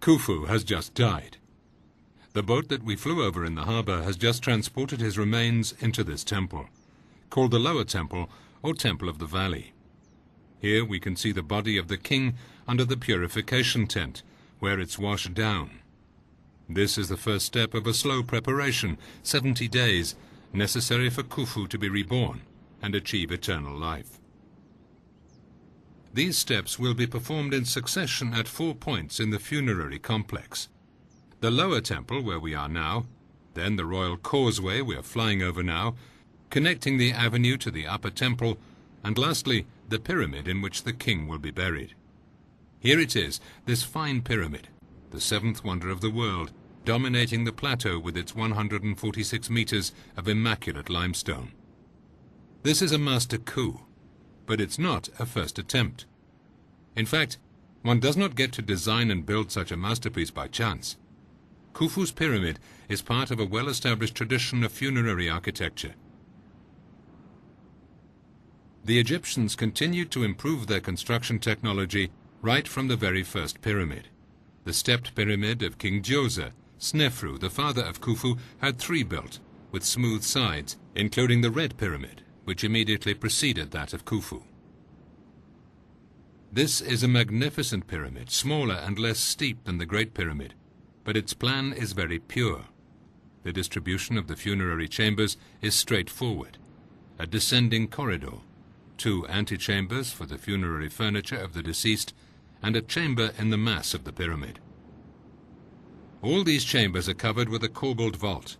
Khufu has just died. The boat that we flew over in the harbour has just transported his remains into this temple, called the Lower Temple or Temple of the Valley. Here we can see the body of the king under the purification tent, where it's washed down. This is the first step of a slow preparation, 70 days, necessary for Khufu to be reborn and achieve eternal life. These steps will be performed in succession at 4 points in the funerary complex. The Lower Temple, where we are now, then the Royal Causeway we are flying over now, connecting the avenue to the Upper Temple, and lastly, the pyramid in which the king will be buried. Here it is, this fine pyramid, the seventh wonder of the world, dominating the plateau with its 146 meters of immaculate limestone. This is a master coup, but it's not a first attempt. In fact, one does not get to design and build such a masterpiece by chance. Khufu's pyramid is part of a well-established tradition of funerary architecture. The Egyptians continued to improve their construction technology right from the very first pyramid. The stepped pyramid of King Djoser, Snefru, the father of Khufu, had 3 built, with smooth sides, including the Red Pyramid, which immediately preceded that of Khufu. This is a magnificent pyramid, smaller and less steep than the Great Pyramid, but its plan is very pure. The distribution of the funerary chambers is straightforward. A descending corridor, 2 antechambers for the funerary furniture of the deceased, and a chamber in the mass of the pyramid. All these chambers are covered with a corbelled vault,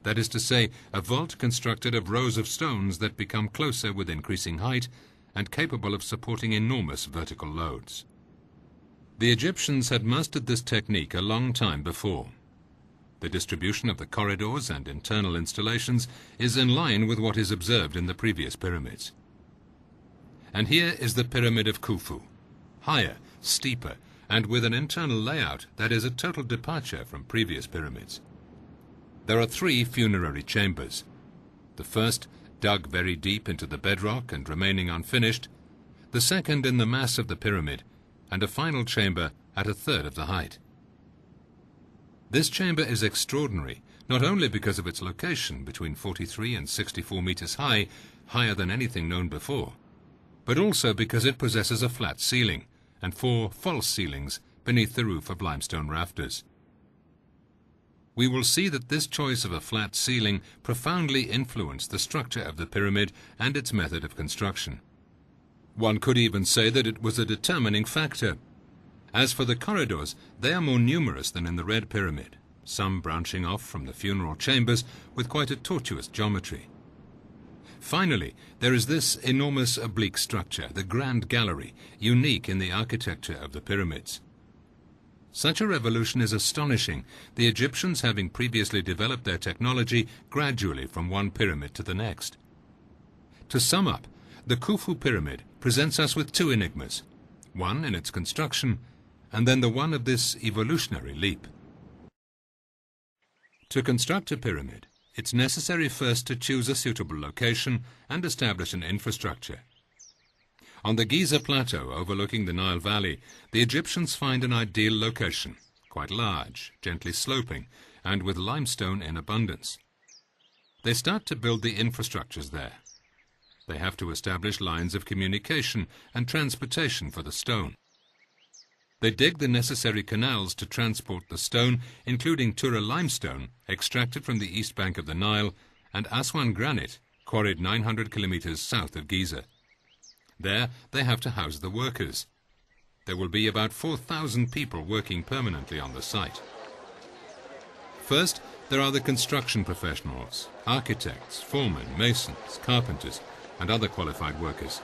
that is to say, a vault constructed of rows of stones that become closer with increasing height and capable of supporting enormous vertical loads. The Egyptians had mastered this technique a long time before. The distribution of the corridors and internal installations is in line with what is observed in the previous pyramids. And here is the Pyramid of Khufu, higher, steeper, and with an internal layout that is a total departure from previous pyramids. There are 3 funerary chambers. The first, dug very deep into the bedrock and remaining unfinished, the second in the mass of the pyramid, and a final chamber at 1/3 of the height. This chamber is extraordinary, not only because of its location between 43 and 64 meters high, higher than anything known before, but also because it possesses a flat ceiling and 4 false ceilings beneath the roof of limestone rafters. We will see that this choice of a flat ceiling profoundly influenced the structure of the pyramid and its method of construction. One could even say that it was a determining factor. As for the corridors, they are more numerous than in the Red Pyramid, some branching off from the funeral chambers with quite a tortuous geometry. Finally, there is this enormous oblique structure, the Grand Gallery, unique in the architecture of the pyramids. Such a revolution is astonishing, the Egyptians having previously developed their technology gradually from one pyramid to the next. To sum up, the Khufu pyramid presents us with 2 enigmas, one in its construction, and then the one of this evolutionary leap. To construct a pyramid, it's necessary first to choose a suitable location and establish an infrastructure. On the Giza Plateau overlooking the Nile Valley, the Egyptians find an ideal location, quite large, gently sloping, and with limestone in abundance. They start to build the infrastructures there. They have to establish lines of communication and transportation for the stone. They dig the necessary canals to transport the stone, including Tura limestone, extracted from the east bank of the Nile, and Aswan granite, quarried 900 kilometers south of Giza. There they have to house the workers. There will be about 4,000 people working permanently on the site. First, there are the construction professionals, architects, foremen, masons, carpenters, and other qualified workers.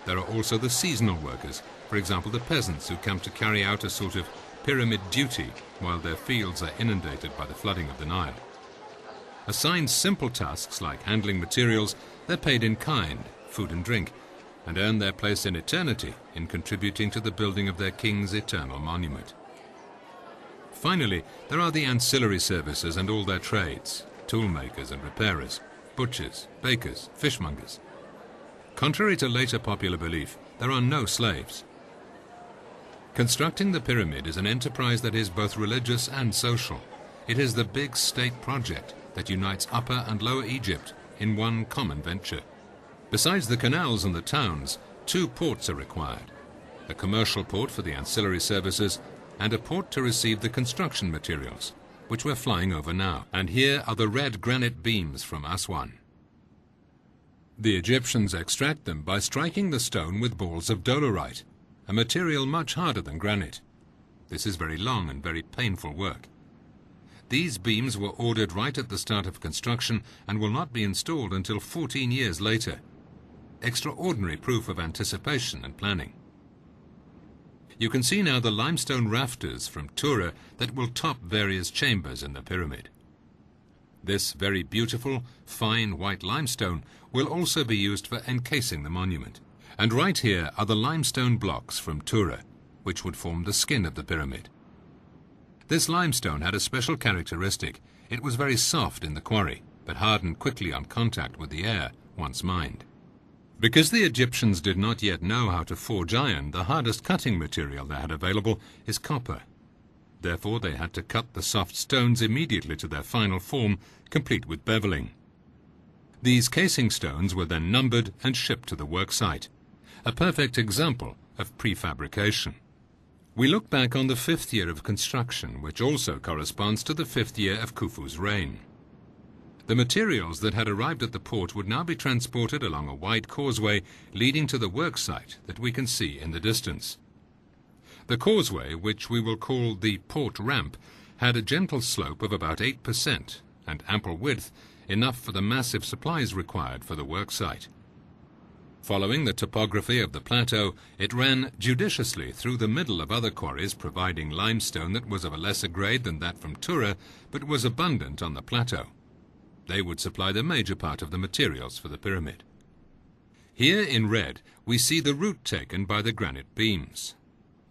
There are also the seasonal workers, for example the peasants who come to carry out a sort of pyramid duty while their fields are inundated by the flooding of the Nile. Assigned simple tasks like handling materials, they're paid in kind, food and drink, and earn their place in eternity in contributing to the building of their king's eternal monument. Finally, there are the ancillary services and all their trades, toolmakers and repairers, butchers, bakers, fishmongers. Contrary to later popular belief, there are no slaves. Constructing the pyramid is an enterprise that is both religious and social. It is the big state project that unites Upper and Lower Egypt in one common venture. Besides the canals and the towns, 2 ports are required: a commercial port for the ancillary services and a port to receive the construction materials, which we're flying over now. And here are the red granite beams from Aswan. The Egyptians extract them by striking the stone with balls of dolerite, a material much harder than granite. This is very long and very painful work. These beams were ordered right at the start of construction and will not be installed until 14 years later. Extraordinary proof of anticipation and planning. You can see now the limestone rafters from Tura that will top various chambers in the pyramid. This very beautiful, fine white limestone will also be used for encasing the monument. And right here are the limestone blocks from Tura, which would form the skin of the pyramid. This limestone had a special characteristic. It was very soft in the quarry, but hardened quickly on contact with the air once mined. Because the Egyptians did not yet know how to forge iron, the hardest cutting material they had available is copper. Therefore, they had to cut the soft stones immediately to their final form, complete with beveling. These casing stones were then numbered and shipped to the work site, a perfect example of prefabrication. We look back on the 5th year of construction, which also corresponds to the 5th year of Khufu's reign. The materials that had arrived at the port would now be transported along a wide causeway leading to the work site that we can see in the distance. The causeway, which we will call the port ramp, had a gentle slope of about 8% and ample width, enough for the massive supplies required for the work site. Following the topography of the plateau, it ran judiciously through the middle of other quarries, providing limestone that was of a lesser grade than that from Tura, but was abundant on the plateau. They would supply the major part of the materials for the pyramid. Here in red, we see the route taken by the granite beams.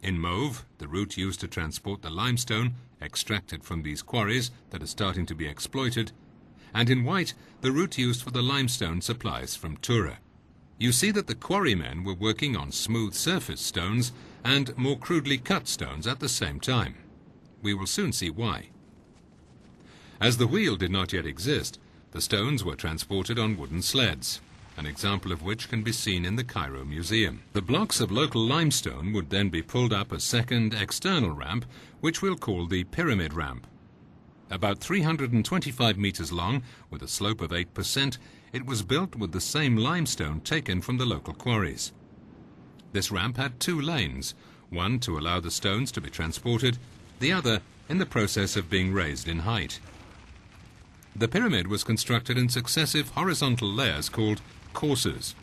In mauve, the route used to transport the limestone, extracted from these quarries that are starting to be exploited, and in white, the route used for the limestone supplies from Tura. You see that the quarrymen were working on smooth surface stones and more crudely cut stones at the same time. We will soon see why. As the wheel did not yet exist, the stones were transported on wooden sleds, an example of which can be seen in the Cairo Museum. The blocks of local limestone would then be pulled up a second external ramp, which we'll call the pyramid ramp. About 325 meters long, with a slope of 8%, it was built with the same limestone taken from the local quarries. This ramp had 2 lanes, one to allow the stones to be transported, the other in the process of being raised in height. The pyramid was constructed in successive horizontal layers called courses.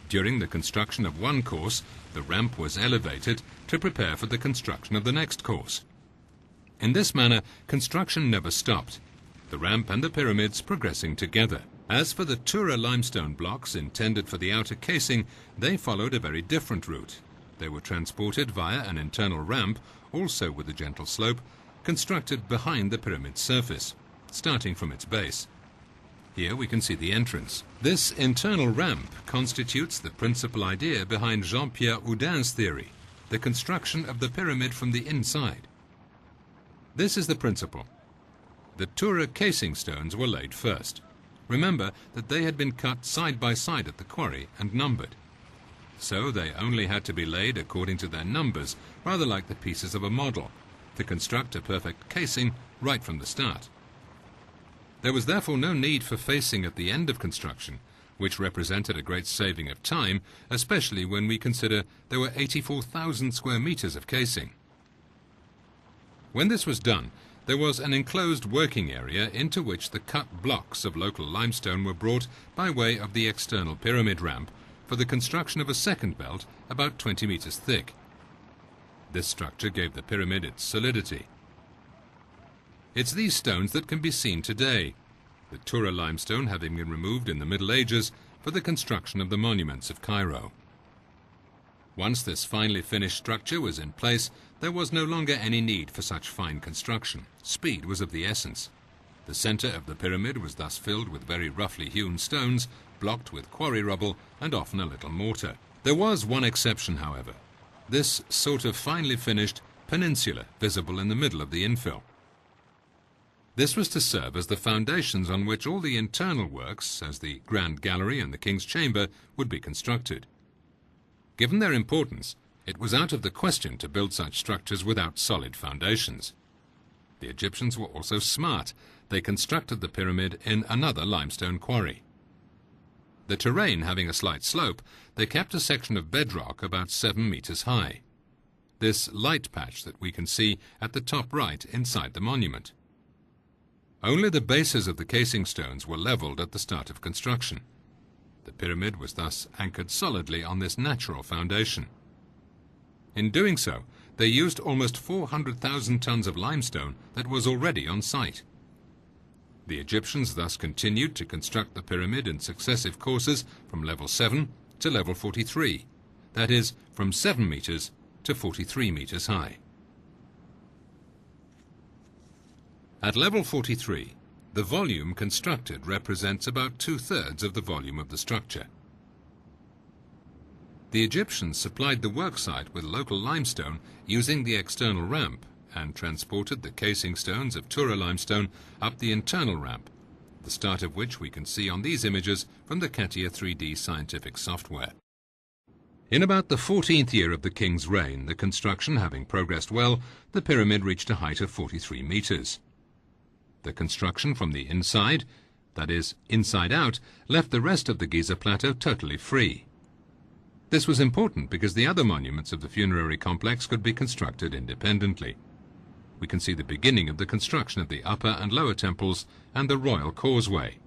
During the construction of one course, the ramp was elevated to prepare for the construction of the next course. In this manner, construction never stopped, the ramp and the pyramids progressing together. As for the Tura limestone blocks intended for the outer casing, they followed a very different route. They were transported via an internal ramp, also with a gentle slope, constructed behind the pyramid's surface, starting from its base. Here we can see the entrance. This internal ramp constitutes the principal idea behind Jean-Pierre Houdin's theory, the construction of the pyramid from the inside. This is the principle. The Tura casing stones were laid first. Remember that they had been cut side by side at the quarry and numbered. So they only had to be laid according to their numbers, rather like the pieces of a model, to construct a perfect casing right from the start. There was therefore no need for facing at the end of construction, which represented a great saving of time, especially when we consider there were 84,000 square meters of casing. When this was done, there was an enclosed working area into which the cut blocks of local limestone were brought by way of the external pyramid ramp for the construction of a second belt about 20 meters thick. This structure gave the pyramid its solidity. It's these stones that can be seen today, the Tura limestone having been removed in the Middle Ages for the construction of the monuments of Cairo. Once this finely finished structure was in place, there was no longer any need for such fine construction. Speed was of the essence. The center of the pyramid was thus filled with very roughly hewn stones, blocked with quarry rubble and often a little mortar. There was one exception, however. this sort of finely finished peninsula visible in the middle of the infill. This was to serve as the foundations on which all the internal works, as the Grand Gallery and the King's Chamber, would be constructed. Given their importance, it was out of the question to build such structures without solid foundations. The Egyptians were also smart. They constructed the pyramid in another limestone quarry. The terrain having a slight slope, they kept a section of bedrock about 7 meters high. This light patch that we can see at the top right inside the monument. Only the bases of the casing stones were leveled at the start of construction. The pyramid was thus anchored solidly on this natural foundation. In doing so, they used almost 400,000 tons of limestone that was already on site. The Egyptians thus continued to construct the pyramid in successive courses from level 7 to level 43, that is, from 7 meters to 43 meters high. At level 43, the volume constructed represents about 2/3 of the volume of the structure. The Egyptians supplied the worksite with local limestone using the external ramp and transported the casing stones of Tura limestone up the internal ramp, the start of which we can see on these images from the CATIA 3D scientific software. In about the 14th year of the king's reign, the construction having progressed well, the pyramid reached a height of 43 meters. The construction from the inside, that is, inside out, left the rest of the Giza plateau totally free. This was important because the other monuments of the funerary complex could be constructed independently. We can see the beginning of the construction of the upper and lower temples and the royal causeway.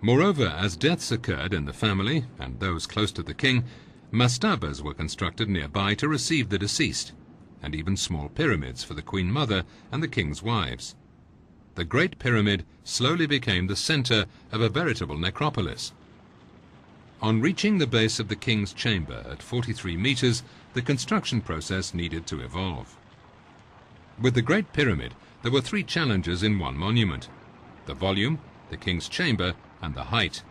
Moreover, as deaths occurred in the family and those close to the king, mastabas were constructed nearby to receive the deceased, and even small pyramids for the Queen Mother and the king's wives. The Great Pyramid slowly became the center of a veritable necropolis. On reaching the base of the king's chamber at 43 meters, the construction process needed to evolve. With the Great Pyramid, there were 3 challenges in one monument: the volume, the king's chamber, and the height.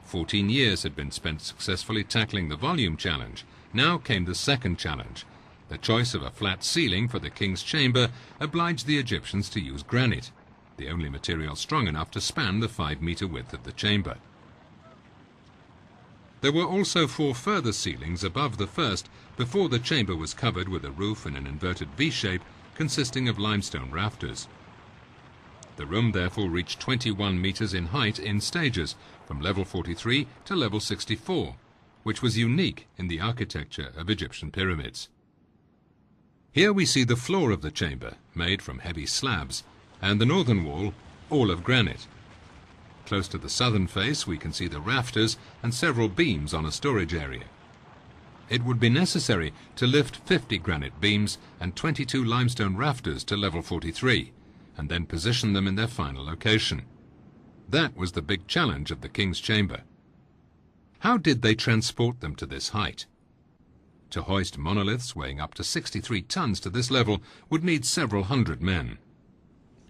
14 years had been spent successfully tackling the volume challenge. Now came the second challenge. The choice of a flat ceiling for the king's chamber obliged the Egyptians to use granite, the only material strong enough to span the 5-meter width of the chamber. There were also 4 further ceilings above the first before the chamber was covered with a roof in an inverted V-shape consisting of limestone rafters. The room therefore reached 21 meters in height in stages, from level 43 to level 64, which was unique in the architecture of Egyptian pyramids. Here we see the floor of the chamber, made from heavy slabs, and the northern wall, all of granite. Close to the southern face we can see the rafters and several beams on a storage area. It would be necessary to lift 50 granite beams and 22 limestone rafters to level 43, and then position them in their final location. That was the big challenge of the king's chamber. How did they transport them to this height? To hoist monoliths weighing up to 63 tons to this level would need several hundred men.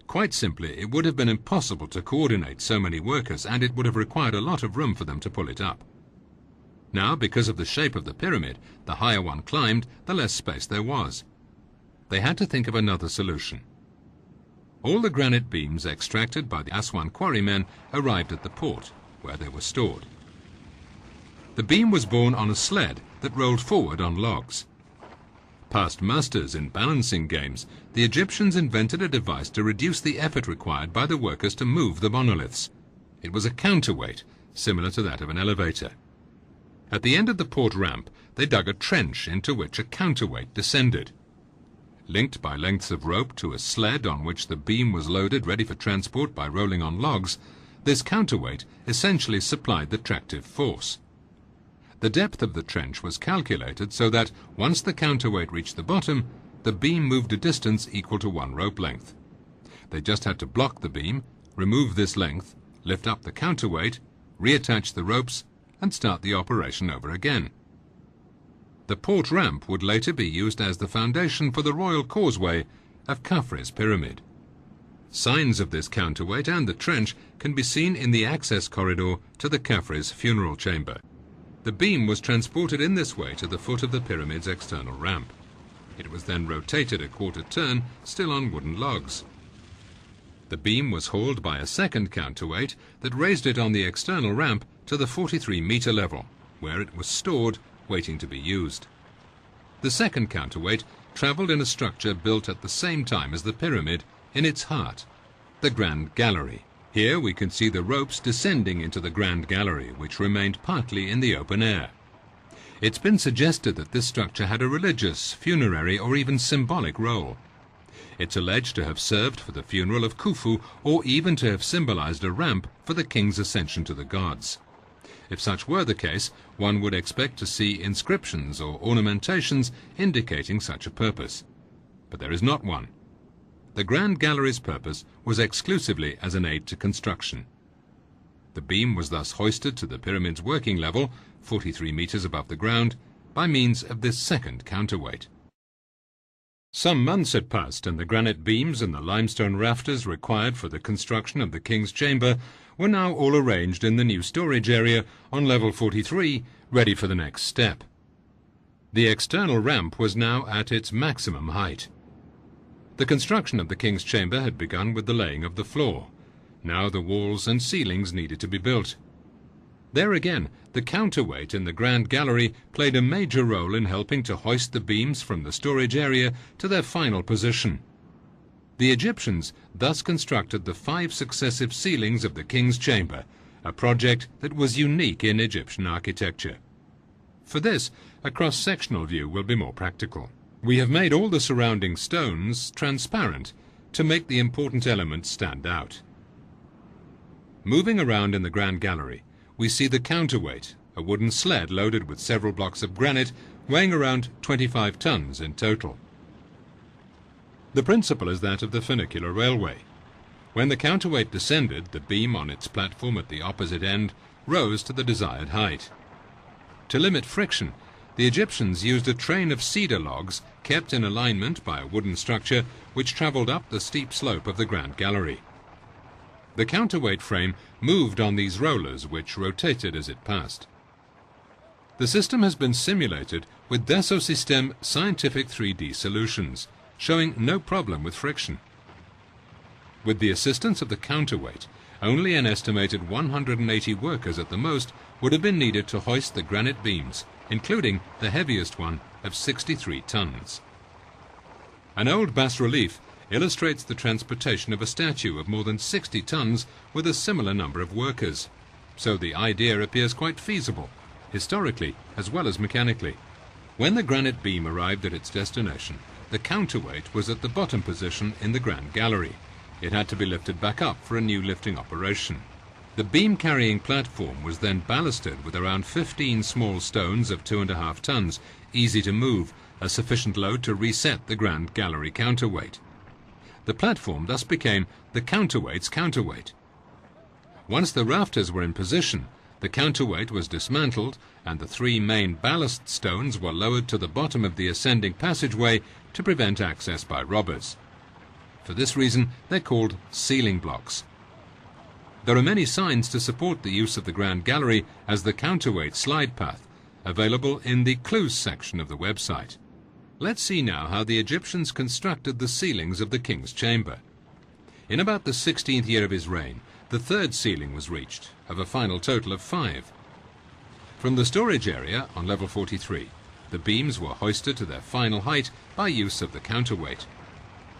Quite simply, it would have been impossible to coordinate so many workers, and it would have required a lot of room for them to pull it up. Now, because of the shape of the pyramid, the higher one climbed, the less space there was. They had to think of another solution. All the granite beams extracted by the Aswan quarrymen arrived at the port, where they were stored. The beam was borne on a sled that rolled forward on logs. Past masters in balancing games, the Egyptians invented a device to reduce the effort required by the workers to move the monoliths. It was a counterweight, similar to that of an elevator. At the end of the port ramp, they dug a trench into which a counterweight descended. Linked by lengths of rope to a sled on which the beam was loaded ready for transport by rolling on logs, this counterweight essentially supplied the tractive force. The depth of the trench was calculated so that, once the counterweight reached the bottom, the beam moved a distance equal to 1 rope length. They just had to block the beam, remove this length, lift up the counterweight, reattach the ropes, and start the operation over again. The port ramp would later be used as the foundation for the royal causeway of Khafre's pyramid. Signs of this counterweight and the trench can be seen in the access corridor to the Khafre's funeral chamber. The beam was transported in this way to the foot of the pyramid's external ramp. It was then rotated a quarter turn, still on wooden logs. The beam was hauled by a second counterweight that raised it on the external ramp to the 43-meter level, where it was stored, waiting to be used. The second counterweight travelled in a structure built at the same time as the pyramid, in its heart, the Grand Gallery. Here we can see the ropes descending into the Grand Gallery, which remained partly in the open air. It's been suggested that this structure had a religious, funerary, or even symbolic role. It's alleged to have served for the funeral of Khufu, or even to have symbolized a ramp for the king's ascension to the gods. If such were the case, one would expect to see inscriptions or ornamentations indicating such a purpose. But there is not one. The Grand Gallery's purpose was exclusively as an aid to construction. The beam was thus hoisted to the pyramid's working level, 43 meters above the ground, by means of this second counterweight. Some months had passed, and the granite beams and the limestone rafters required for the construction of the king's chamber were now all arranged in the new storage area on level 43, ready for the next step. The external ramp was now at its maximum height. The construction of the king's chamber had begun with the laying of the floor. Now the walls and ceilings needed to be built. There again, the counterweight in the Grand Gallery played a major role in helping to hoist the beams from the storage area to their final position. The Egyptians thus constructed the 5 successive ceilings of the king's chamber, a project that was unique in Egyptian architecture. For this, a cross-sectional view will be more practical. We have made all the surrounding stones transparent to make the important elements stand out. Moving around in the Grand Gallery, we see the counterweight, a wooden sled loaded with several blocks of granite, weighing around 25 tons in total. The principle is that of the funicular railway. When the counterweight descended, the beam on its platform at the opposite end rose to the desired height. To limit friction, the Egyptians used a train of cedar logs kept in alignment by a wooden structure which travelled up the steep slope of the Grand Gallery. The counterweight frame moved on these rollers, which rotated as it passed. The system has been simulated with DassaultSystemes scientific 3D solutions, showing no problem with friction. With the assistance of the counterweight, only an estimated 180 workers at the most would have been needed to hoist the granite beams, including the heaviest one of 63 tons. An old bas-relief illustrates the transportation of a statue of more than 60 tons with a similar number of workers. So the idea appears quite feasible, historically as well as mechanically. When the granite beam arrived at its destination, the counterweight was at the bottom position in the Grand Gallery. It had to be lifted back up for a new lifting operation. The beam-carrying platform was then ballasted with around 15 small stones of 2.5 tons, easy to move, a sufficient load to reset the Grand Gallery counterweight. The platform thus became the counterweight's counterweight. Once the rafters were in position, the counterweight was dismantled and the 3 main ballast stones were lowered to the bottom of the ascending passageway to prevent access by robbers. For this reason, they're called ceiling blocks. There are many signs to support the use of the Grand Gallery as the counterweight slide path, available in the clues section of the website. Let's see now how the Egyptians constructed the ceilings of the king's chamber. In about the 16th year of his reign, the 3rd ceiling was reached, of a final total of 5. From the storage area on level 43, the beams were hoisted to their final height by use of the counterweight.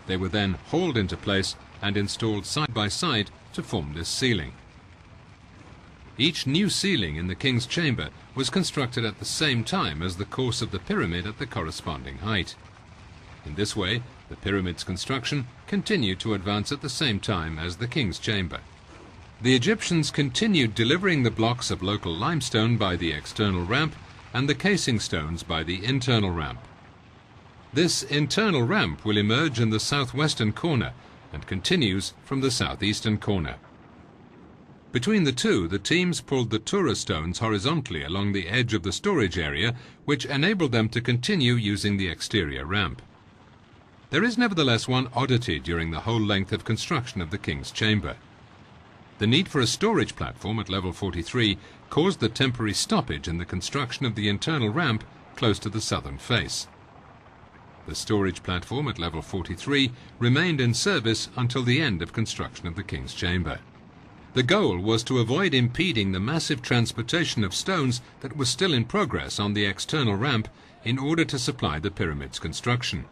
They were then hauled into place and installed side by side to form this ceiling. Each new ceiling in the king's chamber was constructed at the same time as the course of the pyramid at the corresponding height. In this way, the pyramid's construction continued to advance at the same time as the king's chamber. The Egyptians continued delivering the blocks of local limestone by the external ramp and the casing stones by the internal ramp. This internal ramp will emerge in the southwestern corner and continues from the southeastern corner. Between the two, the teams pulled the Tura stones horizontally along the edge of the storage area, which enabled them to continue using the exterior ramp. There is nevertheless one oddity during the whole length of construction of the king's chamber. The need for a storage platform at level 43 caused the temporary stoppage in the construction of the internal ramp close to the southern face. The storage platform at level 43 remained in service until the end of construction of the King's Chamber. The goal was to avoid impeding the massive transportation of stones that was still in progress on the external ramp in order to supply the pyramid's construction.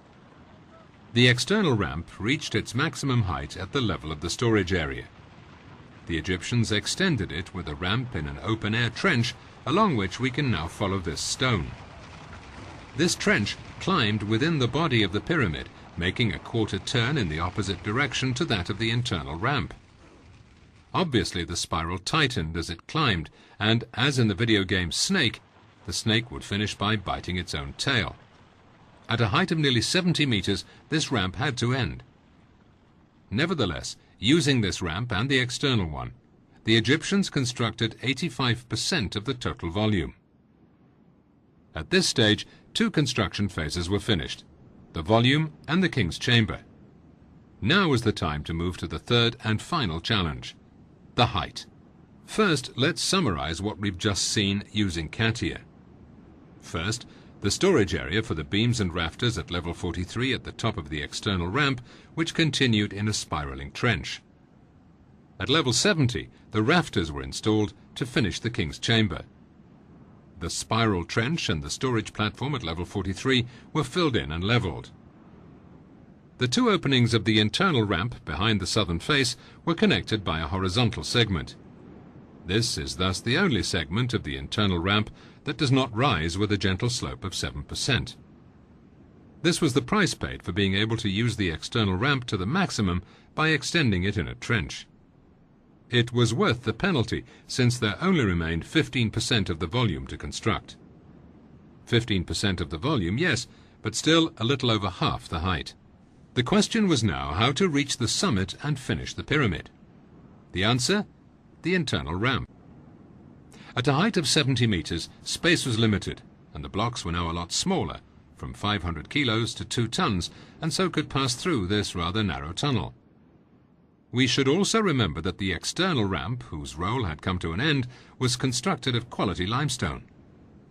The external ramp reached its maximum height at the level of the storage area. The Egyptians extended it with a ramp in an open-air trench along which we can now follow this stone. This trench climbed within the body of the pyramid, making a quarter turn in the opposite direction to that of the internal ramp. Obviously, the spiral tightened as it climbed, and as in the video game Snake, the snake would finish by biting its own tail. At a height of nearly 70 meters, this ramp had to end. Nevertheless, using this ramp and the external one, the Egyptians constructed 85% of the total volume. At this stage, two construction phases were finished, the volume and the King's Chamber. Now was the time to move to the third and final challenge, the height. First, let's summarize what we've just seen using CATIA. First, the storage area for the beams and rafters at level 43 at the top of the external ramp, which continued in a spiraling trench. At level 70, the rafters were installed to finish the King's Chamber. The spiral trench and the storage platform at level 43 were filled in and leveled. The two openings of the internal ramp behind the southern face were connected by a horizontal segment. This is thus the only segment of the internal ramp that does not rise with a gentle slope of 7%. This was the price paid for being able to use the external ramp to the maximum by extending it in a trench. It was worth the penalty, since there only remained 15% of the volume to construct. 15% of the volume, yes, but still a little over half the height. The question was now how to reach the summit and finish the pyramid. The answer? The internal ramp. At a height of 70 meters, space was limited, and the blocks were now a lot smaller, from 500 kilos to 2 tons, and so could pass through this rather narrow tunnel. We should also remember that the external ramp, whose role had come to an end, was constructed of quality limestone.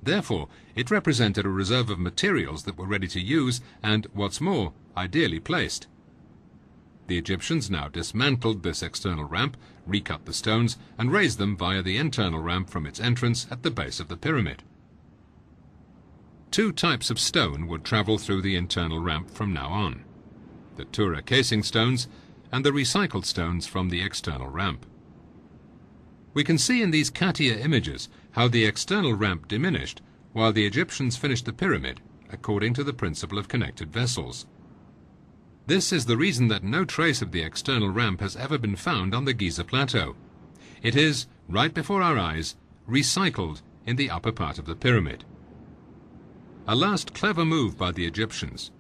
Therefore, it represented a reserve of materials that were ready to use and, what's more, ideally placed. The Egyptians now dismantled this external ramp, recut the stones, and raised them via the internal ramp from its entrance at the base of the pyramid. Two types of stone would travel through the internal ramp from now on: the Tura casing stones and the recycled stones from the external ramp. We can see in these CATIA images how the external ramp diminished while the Egyptians finished the pyramid, according to the principle of connected vessels. This is the reason that no trace of the external ramp has ever been found on the Giza Plateau. It is, right before our eyes, recycled in the upper part of the pyramid. A last clever move by the Egyptians.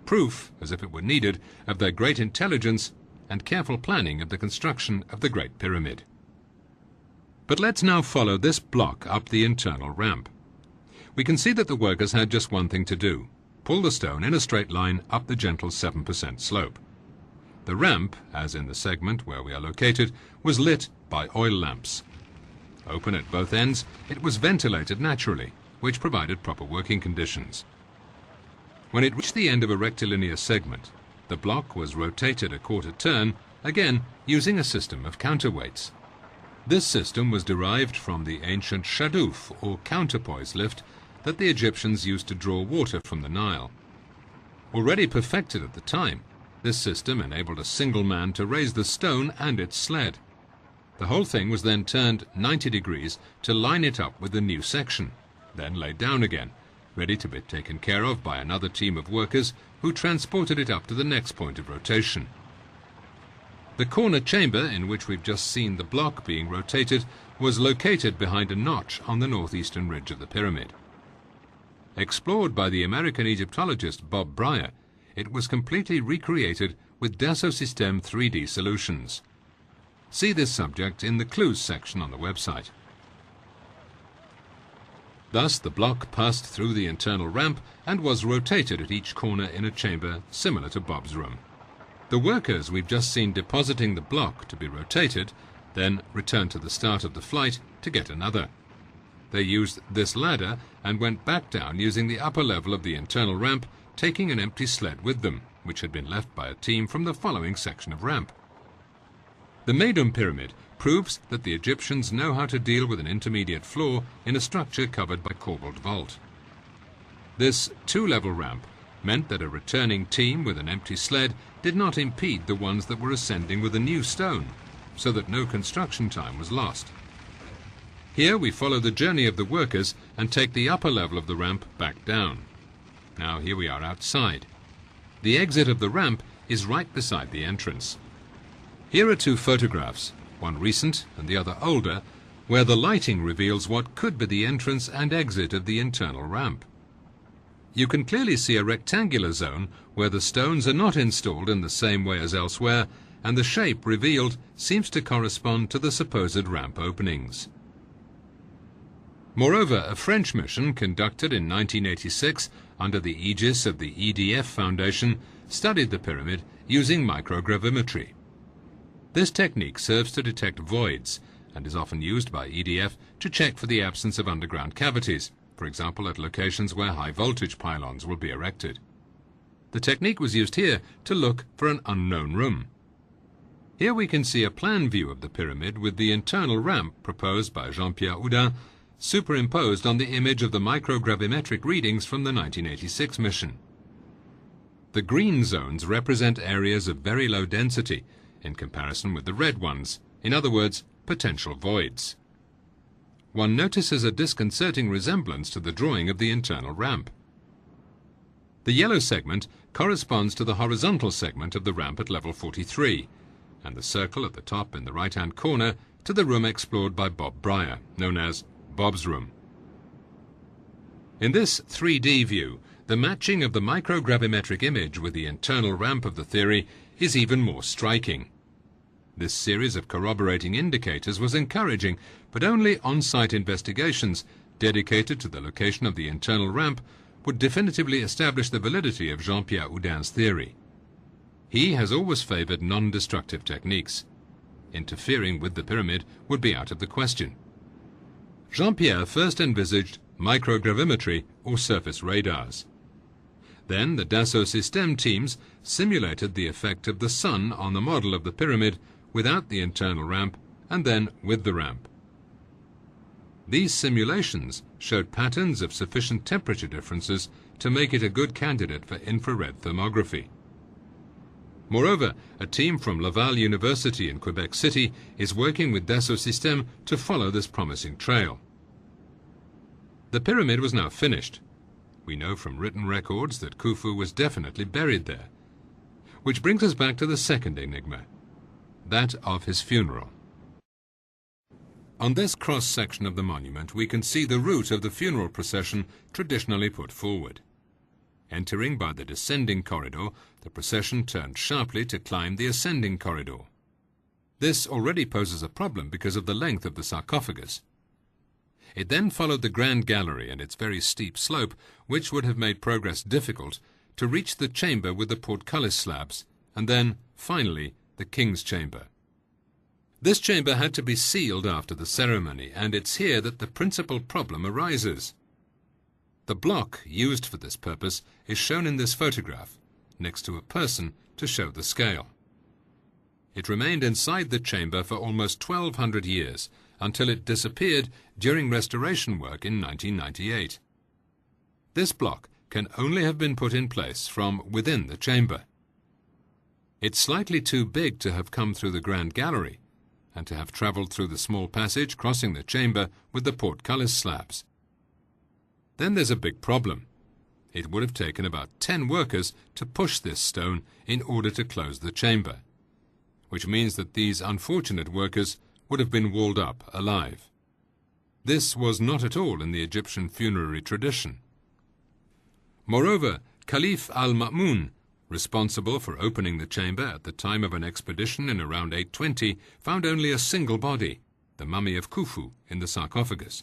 Proof, as if it were needed, of their great intelligence and careful planning of the construction of the Great Pyramid. But let's now follow this block up the internal ramp. We can see that the workers had just one thing to do: pull the stone in a straight line up the gentle 7% slope. The ramp, as in the segment where we are located, was lit by oil lamps. Open at both ends, it was ventilated naturally, which provided proper working conditions. When it reached the end of a rectilinear segment, the block was rotated a quarter turn, again using a system of counterweights. This system was derived from the ancient shaduf, or counterpoise lift, that the Egyptians used to draw water from the Nile. Already perfected at the time, this system enabled a single man to raise the stone and its sled. The whole thing was then turned 90 degrees to line it up with the new section, then laid down again, ready to be taken care of by another team of workers who transported it up to the next point of rotation. The corner chamber, in which we've just seen the block being rotated, was located behind a notch on the northeastern ridge of the pyramid. Explored by the American Egyptologist Bob Breyer, it was completely recreated with DassaultSystemes 3D solutions. See this subject in the clues section on the website. Thus, the block passed through the internal ramp and was rotated at each corner in a chamber similar to Bob's room. The workers we've just seen depositing the block to be rotated then returned to the start of the flight to get another. They used this ladder and went back down using the upper level of the internal ramp, taking an empty sled with them, which had been left by a team from the following section of ramp. The Meidum Pyramid proves that the Egyptians know how to deal with an intermediate floor in a structure covered by cobbled vault. This two-level ramp meant that a returning team with an empty sled did not impede the ones that were ascending with a new stone, so that no construction time was lost. Here we follow the journey of the workers and take the upper level of the ramp back down. Now here we are outside. The exit of the ramp is right beside the entrance. Here are two photographs, one recent and the other older, where the lighting reveals what could be the entrance and exit of the internal ramp. You can clearly see a rectangular zone where the stones are not installed in the same way as elsewhere, and the shape revealed seems to correspond to the supposed ramp openings. Moreover, a French mission conducted in 1986 under the aegis of the EDF Foundation studied the pyramid using microgravimetry. This technique serves to detect voids and is often used by EDF to check for the absence of underground cavities, for example at locations where high-voltage pylons will be erected. The technique was used here to look for an unknown room. Here we can see a plan view of the pyramid with the internal ramp proposed by Jean-Pierre Houdin superimposed on the image of the microgravimetric readings from the 1986 mission. The green zones represent areas of very low density in comparison with the red ones, in other words, potential voids. One notices a disconcerting resemblance to the drawing of the internal ramp. The yellow segment corresponds to the horizontal segment of the ramp at level 43, and the circle at the top in the right-hand corner to the room explored by Bob Breyer, known as Bob's room. In this 3D view, the matching of the microgravimetric image with the internal ramp of the theory is even more striking. This series of corroborating indicators was encouraging, but only on-site investigations dedicated to the location of the internal ramp would definitively establish the validity of Jean-Pierre Houdin's theory. He has always favored non-destructive techniques. Interfering with the pyramid would be out of the question. Jean-Pierre first envisaged microgravimetry or surface radars. Then the DassaultSystemes teams simulated the effect of the sun on the model of the pyramid without the internal ramp and then with the ramp. These simulations showed patterns of sufficient temperature differences to make it a good candidate for infrared thermography. Moreover, a team from Laval University in Quebec City is working with DassaultSystemes to follow this promising trail. The pyramid was now finished. We know from written records that Khufu was definitely buried there. Which brings us back to the second enigma, that of his funeral. On this cross-section of the monument we can see the route of the funeral procession traditionally put forward. Entering by the descending corridor, the procession turned sharply to climb the ascending corridor. This already poses a problem because of the length of the sarcophagus. It then followed the Grand Gallery and its very steep slope, which would have made progress difficult, to reach the chamber with the portcullis slabs, and then, finally, the King's Chamber. This chamber had to be sealed after the ceremony, and it's here that the principal problem arises. The block used for this purpose is shown in this photograph, next to a person to show the scale. It remained inside the chamber for almost 1,200 years, until it disappeared during restoration work in 1998. This block can only have been put in place from within the chamber. It's slightly too big to have come through the Grand Gallery, and to have travelled through the small passage crossing the chamber with the portcullis slabs. Then there's a big problem. It would have taken about 10 workers to push this stone in order to close the chamber, which means that these unfortunate workers would have been walled up alive. This was not at all in the Egyptian funerary tradition. Moreover, Caliph al-Ma'mun, responsible for opening the chamber at the time of an expedition in around 820, found only a single body, the mummy of Khufu, in the sarcophagus.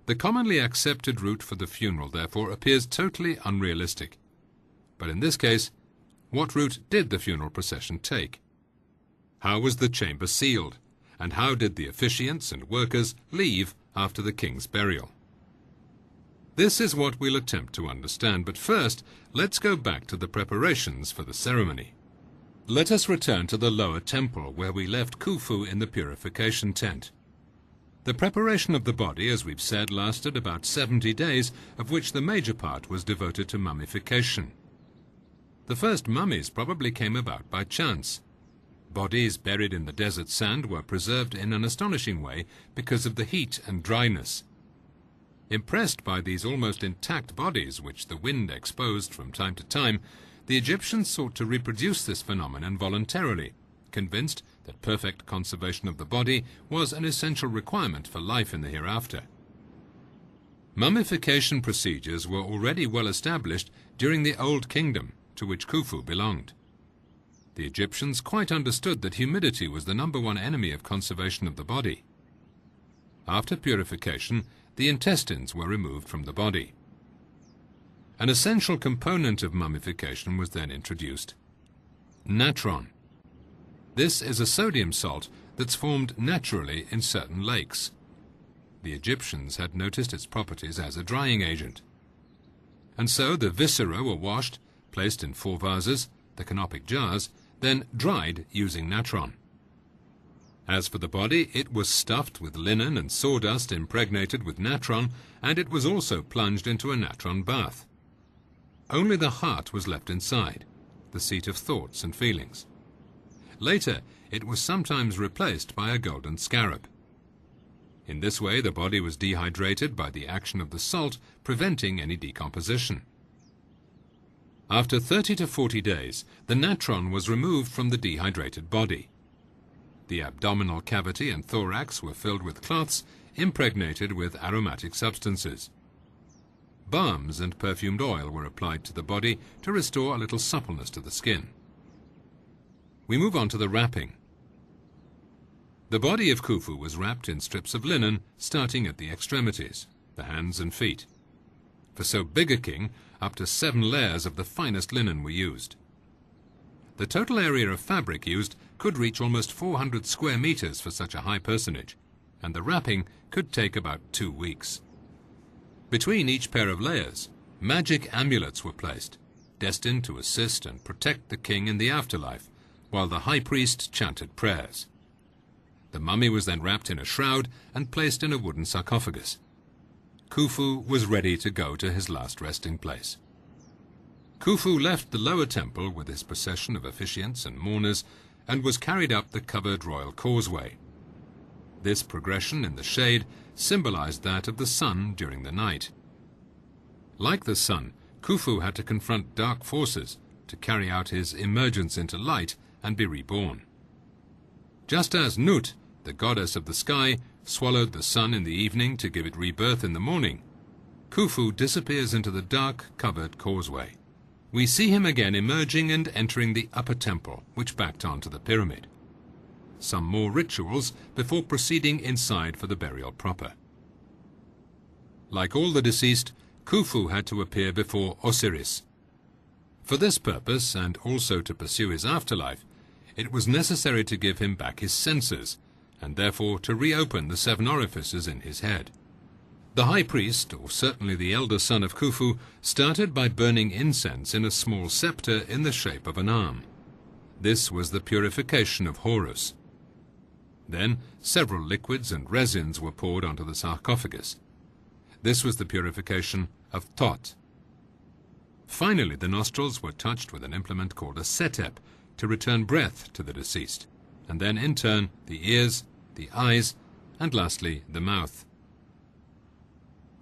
The commonly accepted route for the funeral, therefore, appears totally unrealistic. But in this case, what route did the funeral procession take? How was the chamber sealed? And how did the officiants and workers leave after the king's burial? This is what we'll attempt to understand, but first, let's go back to the preparations for the ceremony. Let us return to the lower temple, where we left Khufu in the purification tent. The preparation of the body, as we've said, lasted about 70 days, of which the major part was devoted to mummification. The first mummies probably came about by chance. Bodies buried in the desert sand were preserved in an astonishing way because of the heat and dryness. Impressed by these almost intact bodies, which the wind exposed from time to time, the Egyptians sought to reproduce this phenomenon voluntarily, convinced that perfect conservation of the body was an essential requirement for life in the hereafter. Mummification procedures were already well established during the Old Kingdom, to which Khufu belonged. The Egyptians quite understood that humidity was the #1 enemy of conservation of the body. After purification, the intestines were removed from the body. An essential component of mummification was then introduced: natron. This is a sodium salt that's formed naturally in certain lakes. The Egyptians had noticed its properties as a drying agent. And so the viscera were washed, placed in 4 vases, the canopic jars, then dried using natron. As for the body, it was stuffed with linen and sawdust impregnated with natron, and it was also plunged into a natron bath. Only the heart was left inside, the seat of thoughts and feelings. Later, it was sometimes replaced by a golden scarab. In this way, the body was dehydrated by the action of the salt, preventing any decomposition. After 30 to 40 days, the natron was removed from the dehydrated body. The abdominal cavity and thorax were filled with cloths impregnated with aromatic substances. Balms and perfumed oil were applied to the body to restore a little suppleness to the skin. We move on to the wrapping. The body of Khufu was wrapped in strips of linen, starting at the extremities, the hands and feet. For so big a king, up to 7 layers of the finest linen were used. The total area of fabric used could reach almost 400 square meters for such a high personage, and the wrapping could take about 2 weeks. Between each pair of layers, magic amulets were placed, destined to assist and protect the king in the afterlife, while the high priest chanted prayers. The mummy was then wrapped in a shroud and placed in a wooden sarcophagus. Khufu was ready to go to his last resting place. Khufu left the lower temple with his procession of officiants and mourners and was carried up the covered royal causeway. This progression in the shade symbolized that of the sun during the night. Like the sun, Khufu had to confront dark forces to carry out his emergence into light and be reborn. Just as Nut, the goddess of the sky, swallowed the sun in the evening to give it rebirth in the morning, Khufu disappears into the dark, covered causeway. We see him again emerging and entering the upper temple, which backed onto the pyramid. Some more rituals before proceeding inside for the burial proper. Like all the deceased, Khufu had to appear before Osiris. For this purpose, and also to pursue his afterlife, it was necessary to give him back his senses, and therefore to reopen the 7 orifices in his head. The high priest, or certainly the elder son of Khufu, started by burning incense in a small scepter in the shape of an arm. This was the purification of Horus. Then several liquids and resins were poured onto the sarcophagus. This was the purification of Thoth. Finally, the nostrils were touched with an implement called a setep to return breath to the deceased, and then in turn the ears, the eyes, and lastly the mouth.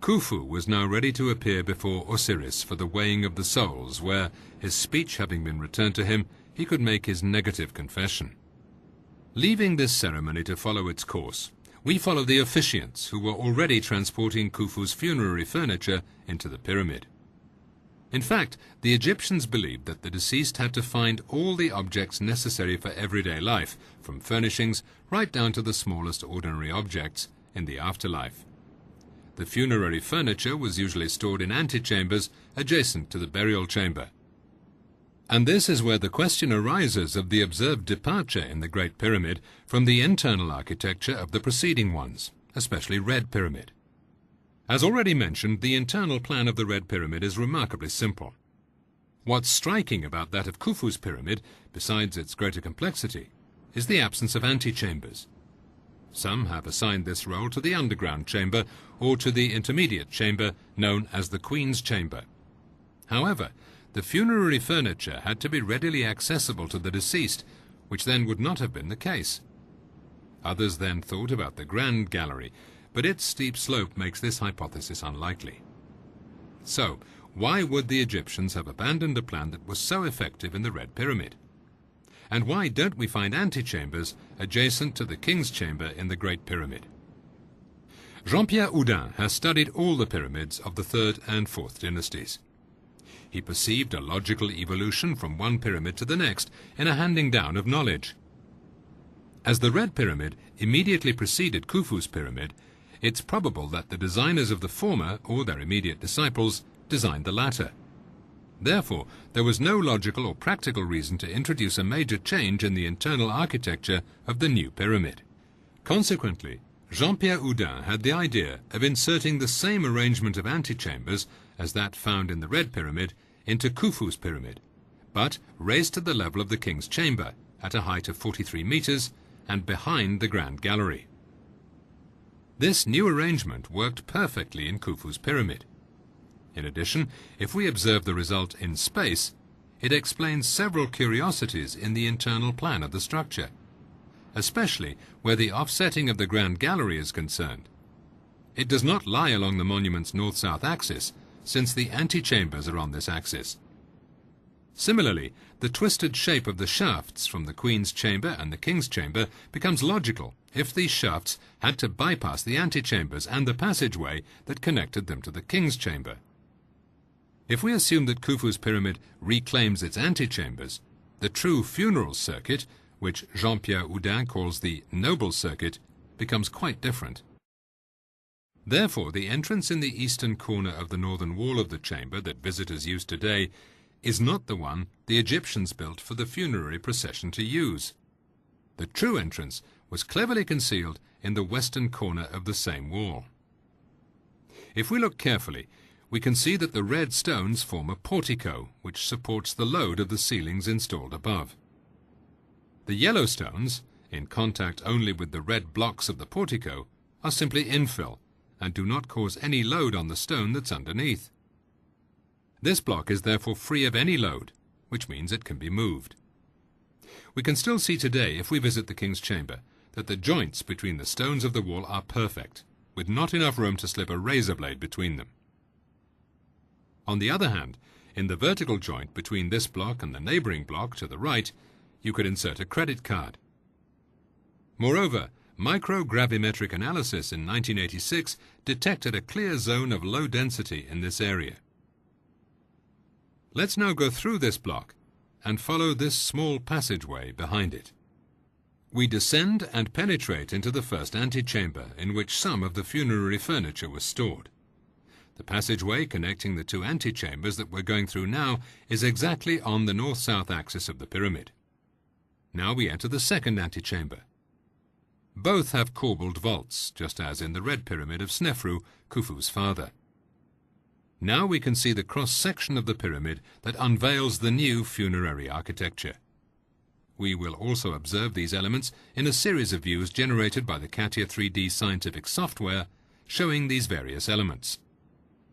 Khufu was now ready to appear before Osiris for the weighing of the souls, where, his speech having been returned to him, he could make his negative confession. Leaving this ceremony to follow its course, we follow the officiants who were already transporting Khufu's funerary furniture into the pyramid. In fact, the Egyptians believed that the deceased had to find all the objects necessary for everyday life, from furnishings right down to the smallest ordinary objects, in the afterlife. The funerary furniture was usually stored in antechambers adjacent to the burial chamber. And this is where the question arises of the observed departure in the Great Pyramid from the internal architecture of the preceding ones, especially Red Pyramid. As already mentioned, the internal plan of the Red Pyramid is remarkably simple. What's striking about that of Khufu's pyramid, besides its greater complexity, is the absence of antechambers. Some have assigned this role to the underground chamber or to the intermediate chamber known as the Queen's Chamber. However, the funerary furniture had to be readily accessible to the deceased, which then would not have been the case. Others then thought about the Grand Gallery, but its steep slope makes this hypothesis unlikely. So, why would the Egyptians have abandoned a plan that was so effective in the Red Pyramid? And why don't we find antechambers adjacent to the King's Chamber in the Great Pyramid? Jean-Pierre Houdin has studied all the pyramids of the 3rd and 4th dynasties. He perceived a logical evolution from one pyramid to the next in a handing down of knowledge. As the Red Pyramid immediately preceded Khufu's pyramid, it's probable that the designers of the former, or their immediate disciples, designed the latter. Therefore, there was no logical or practical reason to introduce a major change in the internal architecture of the new pyramid. Consequently, Jean-Pierre Houdin had the idea of inserting the same arrangement of antechambers as that found in the Red Pyramid into Khufu's pyramid, but raised to the level of the King's Chamber at a height of 43 meters and behind the Grand Gallery. This new arrangement worked perfectly in Khufu's pyramid. In addition, if we observe the result in space, it explains several curiosities in the internal plan of the structure, especially where the offsetting of the Grand Gallery is concerned. It does not lie along the monument's north-south axis, since the antechambers are on this axis. Similarly, the twisted shape of the shafts from the Queen's Chamber and the King's Chamber becomes logical if these shafts had to bypass the antechambers and the passageway that connected them to the King's Chamber. If we assume that Khufu's pyramid reclaims its antechambers, the true funeral circuit, which Jean-Pierre Houdin calls the noble circuit, becomes quite different. Therefore, the entrance in the eastern corner of the northern wall of the chamber that visitors use today is not the one the Egyptians built for the funerary procession to use. The true entrance was cleverly concealed in the western corner of the same wall. If we look carefully, we can see that the red stones form a portico which supports the load of the ceilings installed above. The yellow stones, in contact only with the red blocks of the portico, are simply infill and do not cause any load on the stone that's underneath. This block is therefore free of any load, which means it can be moved. We can still see today, if we visit the King's Chamber, that the joints between the stones of the wall are perfect, with not enough room to slip a razor blade between them. On the other hand, in the vertical joint between this block and the neighboring block to the right, you could insert a credit card. Moreover, microgravimetric analysis in 1986 detected a clear zone of low density in this area. Let's now go through this block and follow this small passageway behind it. We descend and penetrate into the first antechamber in which some of the funerary furniture was stored. The passageway connecting the two antechambers that we're going through now is exactly on the north-south axis of the pyramid. Now we enter the second antechamber. Both have corbelled vaults, just as in the Red Pyramid of Snefru, Khufu's father. Now we can see the cross-section of the pyramid that unveils the new funerary architecture. We will also observe these elements in a series of views generated by the CATIA 3D scientific software showing these various elements.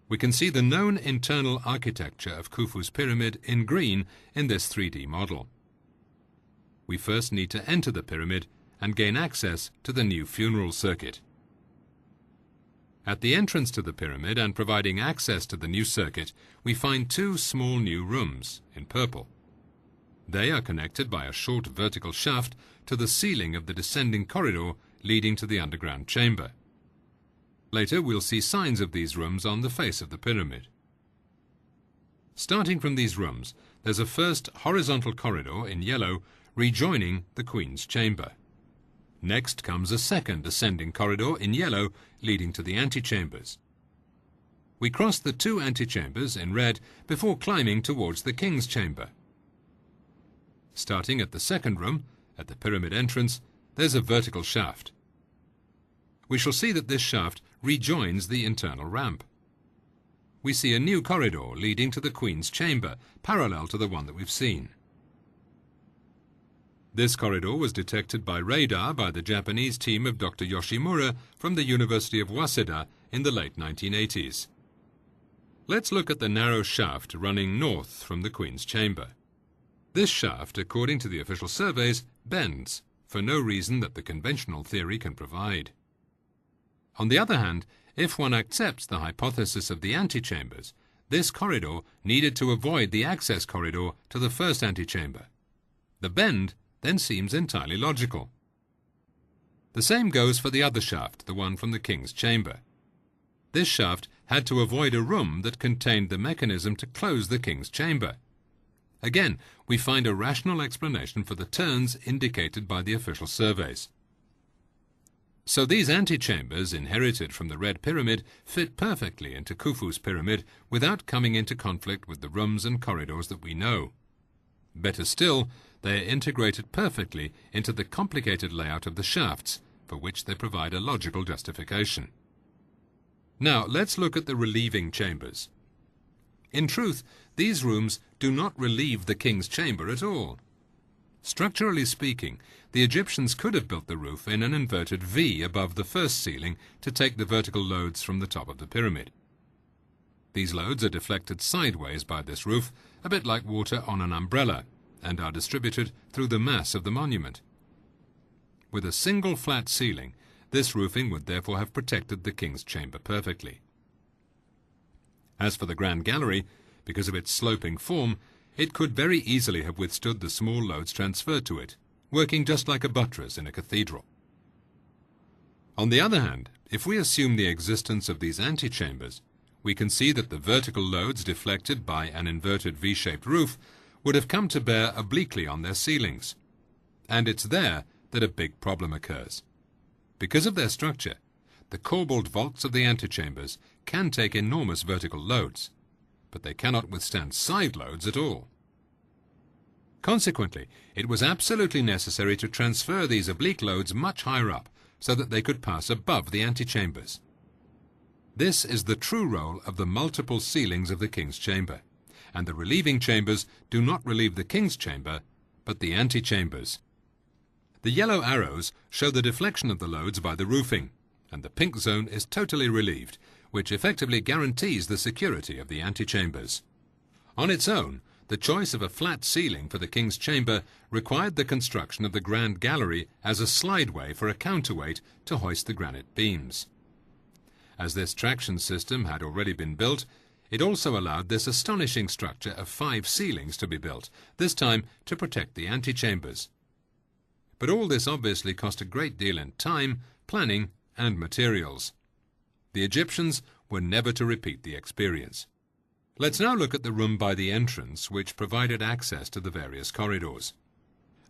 We can see the known internal architecture of Khufu's pyramid in green in this 3D model. We first need to enter the pyramid and gain access to the new funeral circuit. At the entrance to the pyramid and providing access to the new circuit, we find two small new rooms in purple. They are connected by a short vertical shaft to the ceiling of the descending corridor leading to the underground chamber. Later we'll see signs of these rooms on the face of the pyramid. Starting from these rooms, there's a first horizontal corridor in yellow rejoining the Queen's Chamber. Next comes a second ascending corridor in yellow leading to the antechambers. We cross the two antechambers in red before climbing towards the King's Chamber. Starting at the second room, at the pyramid entrance, there's a vertical shaft. We shall see that this shaft rejoins the internal ramp. We see a new corridor leading to the Queen's chamber, parallel to the one that we've seen. This corridor was detected by radar by the Japanese team of Dr. Yoshimura from the University of Waseda in the late 1980s. Let's look at the narrow shaft running north from the Queen's chamber. This shaft, according to the official surveys, bends for no reason that the conventional theory can provide. On the other hand, if one accepts the hypothesis of the antechambers, this corridor needed to avoid the access corridor to the first antechamber. The bend then seems entirely logical. The same goes for the other shaft, the one from the King's chamber. This shaft had to avoid a room that contained the mechanism to close the King's chamber. Again, we find a rational explanation for the turns indicated by the official surveys. So these antechambers, inherited from the Red Pyramid, fit perfectly into Khufu's pyramid without coming into conflict with the rooms and corridors that we know. Better still, they are integrated perfectly into the complicated layout of the shafts, for which they provide a logical justification. Now, let's look at the relieving chambers. In truth, these rooms do not relieve the King's chamber at all. Structurally speaking, the Egyptians could have built the roof in an inverted V above the first ceiling to take the vertical loads from the top of the pyramid. These loads are deflected sideways by this roof, a bit like water on an umbrella, and are distributed through the mass of the monument. With a single flat ceiling, this roofing would therefore have protected the King's chamber perfectly. As for the Grand Gallery, because of its sloping form, it could very easily have withstood the small loads transferred to it, working just like a buttress in a cathedral. On the other hand, if we assume the existence of these antechambers, we can see that the vertical loads deflected by an inverted V-shaped roof would have come to bear obliquely on their ceilings. And it's there that a big problem occurs. Because of their structure, the corbelled vaults of the antechambers can take enormous vertical loads, but they cannot withstand side loads at all. Consequently, it was absolutely necessary to transfer these oblique loads much higher up so that they could pass above the antechambers. This is the true role of the multiple ceilings of the King's chamber, and the relieving chambers do not relieve the King's chamber, but the antechambers. The yellow arrows show the deflection of the loads by the roofing, and the pink zone is totally relieved, which effectively guarantees the security of the antechambers. On its own, the choice of a flat ceiling for the King's chamber required the construction of the Grand Gallery as a slideway for a counterweight to hoist the granite beams. As this traction system had already been built, it also allowed this astonishing structure of 5 ceilings to be built, this time to protect the antechambers. But all this obviously cost a great deal in time, planning, and materials. The Egyptians were never to repeat the experience. Let's now look at the room by the entrance, which provided access to the various corridors.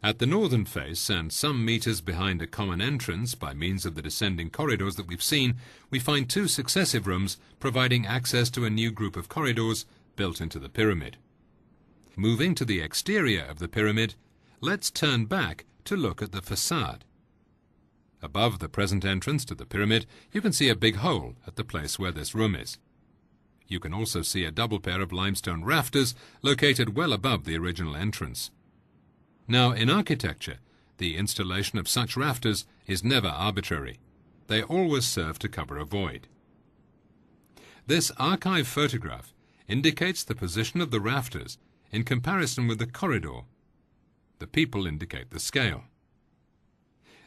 At the northern face, and some meters behind a common entrance by means of the descending corridors that we've seen, we find 2 successive rooms providing access to a new group of corridors built into the pyramid. Moving to the exterior of the pyramid, let's turn back to look at the facade. Above the present entrance to the pyramid, you can see a big hole at the place where this room is. You can also see a double pair of limestone rafters located well above the original entrance. Now, in architecture, the installation of such rafters is never arbitrary. They always serve to cover a void. This archive photograph indicates the position of the rafters in comparison with the corridor. The people indicate the scale.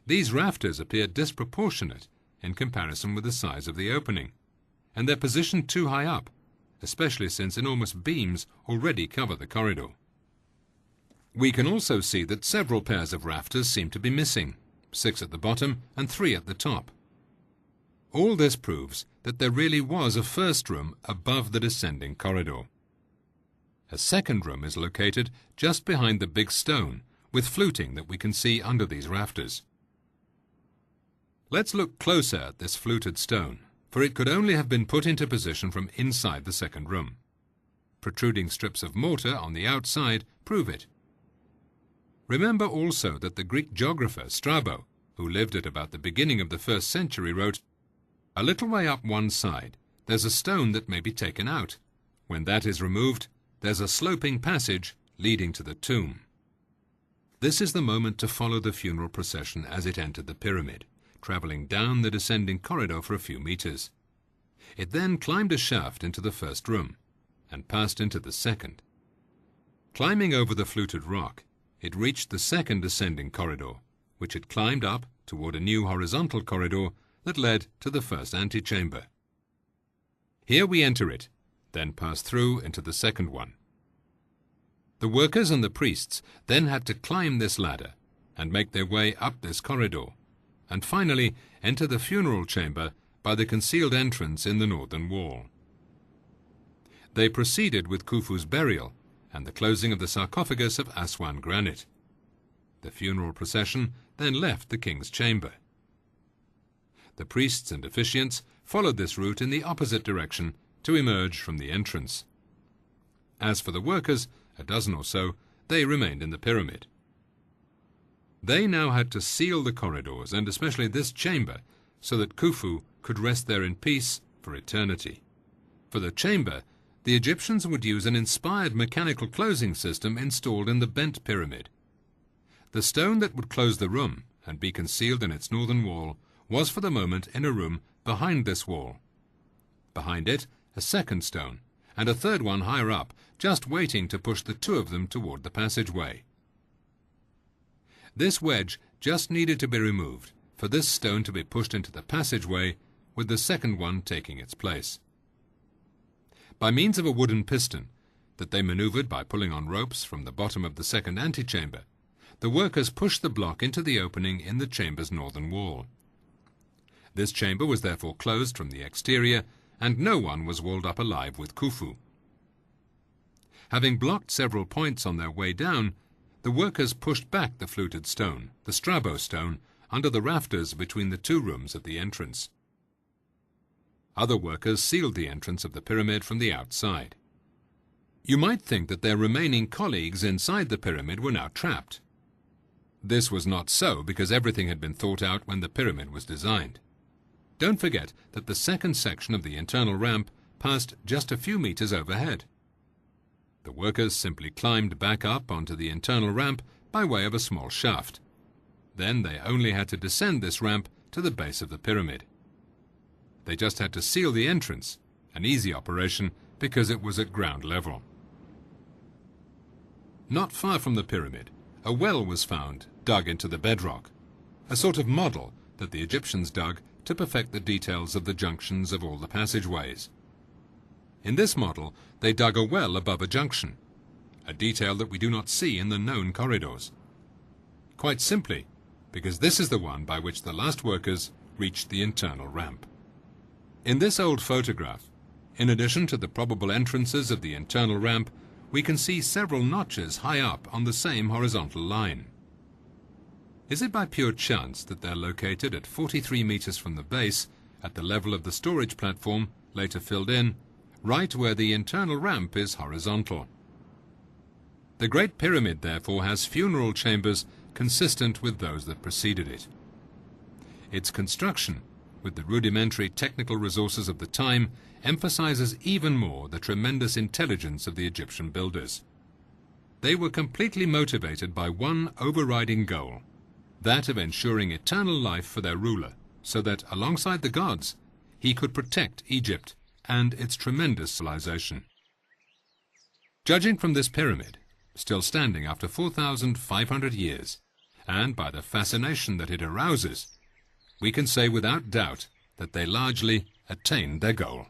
These rafters appear disproportionate in comparison with the size of the opening, and they're positioned too high up, especially since enormous beams already cover the corridor. We can also see that several pairs of rafters seem to be missing, 6 at the bottom and 3 at the top. All this proves that there really was a first room above the descending corridor. A second room is located just behind the big stone, with fluting that we can see under these rafters. Let's look closer at this fluted stone, for it could only have been put into position from inside the second room. Protruding strips of mortar on the outside prove it. Remember also that the Greek geographer Strabo, who lived at about the beginning of the 1st century, wrote, "A little way up one side, there's a stone that may be taken out. When that is removed, there's a sloping passage leading to the tomb." This is the moment to follow the funeral procession as it entered the pyramid, travelling down the descending corridor for a few meters. It then climbed a shaft into the first room, and passed into the second. Climbing over the fluted rock, it reached the second ascending corridor, which it climbed up toward a new horizontal corridor that led to the first antechamber. Here we enter it, then pass through into the second one. The workers and the priests then had to climb this ladder and make their way up this corridor, and finally enter the funeral chamber by the concealed entrance in the northern wall. They proceeded with Khufu's burial and the closing of the sarcophagus of Aswan granite. The funeral procession then left the king's chamber. The priests and officiants followed this route in the opposite direction to emerge from the entrance. As for the workers, a dozen or so, they remained in the pyramid. They now had to seal the corridors, and especially this chamber, so that Khufu could rest there in peace for eternity. For the chamber, the Egyptians would use an inspired mechanical closing system installed in the bent pyramid. The stone that would close the room and be concealed in its northern wall was for the moment in a room behind this wall. Behind it, a second stone, and a third one higher up, just waiting to push the two of them toward the passageway. This wedge just needed to be removed for this stone to be pushed into the passageway, with the second one taking its place. By means of a wooden piston that they maneuvered by pulling on ropes from the bottom of the second antechamber, the workers pushed the block into the opening in the chamber's northern wall. This chamber was therefore closed from the exterior, and no one was walled up alive with Khufu. Having blocked several points on their way down, the workers pushed back the fluted stone, the Strabo stone, under the rafters between the two rooms at the entrance. Other workers sealed the entrance of the pyramid from the outside. You might think that their remaining colleagues inside the pyramid were now trapped. This was not so, because everything had been thought out when the pyramid was designed. Don't forget that the second section of the internal ramp passed just a few meters overhead. The workers simply climbed back up onto the internal ramp by way of a small shaft. Then they only had to descend this ramp to the base of the pyramid. They just had to seal the entrance, an easy operation because it was at ground level. Not far from the pyramid, a well was found dug into the bedrock, a sort of model that the Egyptians dug to perfect the details of the junctions of all the passageways. In this model, they dug a well above a junction, a detail that we do not see in the known corridors. Quite simply, because this is the one by which the last workers reached the internal ramp. In this old photograph, in addition to the probable entrances of the internal ramp, we can see several notches high up on the same horizontal line. Is it by pure chance that they're located at 43 meters from the base, at the level of the storage platform, later filled in, right where the internal ramp is horizontal? The Great Pyramid, therefore, has funeral chambers consistent with those that preceded it. Its construction, with the rudimentary technical resources of the time, emphasizes even more the tremendous intelligence of the Egyptian builders. They were completely motivated by one overriding goal, that of ensuring eternal life for their ruler, so that, alongside the gods, he could protect Egypt and its tremendous civilization. Judging from this pyramid, still standing after 4,500 years, and by the fascination that it arouses, we can say without doubt that they largely attained their goal.